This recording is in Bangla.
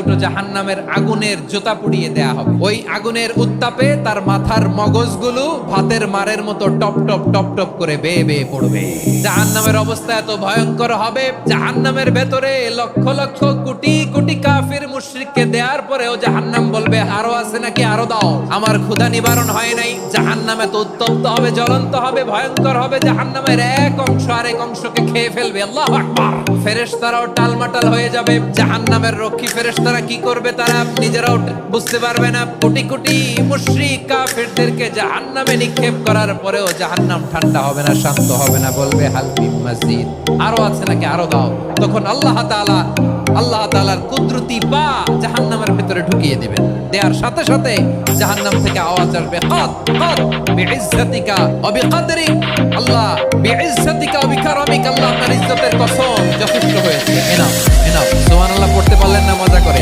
দুটো জাহান্নামের আগুনের জোতা পুড়িয়ে দেয়া হবে। ওই আগুনের উত্তাপে তার মাথার মগজগুলো ভাতের মারের মতো টপ টপ টপ টপ করে বেয়ে বেয়ে পড়বে। জাহান্নামের অবস্থা এত ভয়ঙ্কর হবে, জাহান্নামের ভেতরে লক্ষ লক্ষ কোটি কোটি কাফির মুশরিককে দেওয়ার পরেও জাহান্নাম বলবে আরো আছে নাকি, আরো দাও, আমার ক্ষুধা নিবারণ হয় নাই। জাহান্নাম এত উত্তপ্ত হবে, জ্বলন্ত হবে, ভয়ঙ্কর হবে, জাহান্নামের এক অংশ আরেক অংশকে খেয়ে ফেলবে। আল্লাহু আকবার। ফেরেশতারাও টালমাটাল হয়ে যাবে। জাহান্নামের রক্ষী ফেরেশতারা কি করবে তারা নিজেরাও বুঝতে পারবে না। কোটি কোটি মুশরিক কাফিরদেরকে জাহান্নামে নিক্ষেপ করার পরেও জাহান্নাম ঠান্ডা হবে না, শান্ত হবে না, বলবে হাল মিন মাজিদ, আরো আছে নাকি, আরো দাও। তখন আল্লাহ তাআলার কুদরতি পা জাহান্নামের ভিতরে ঢুকিয়ে দিবেন। দেওয়ার সাথে সাথে জাহান্নাম থেকে আওয়াজ আসবে, কদ কদ বিইজ্জাতিকা ওয়া বিকদরিক, আল্লাহ বিইজ্জাতিকা ওয়া বিকারামিক, আল্লাহ আপনার ইজ্জতের কসম, যথেষ্ট হয়েছে, এনাফ এনাফ। সুবহানাল্লাহ পড়তে পারলেন না মজা করে।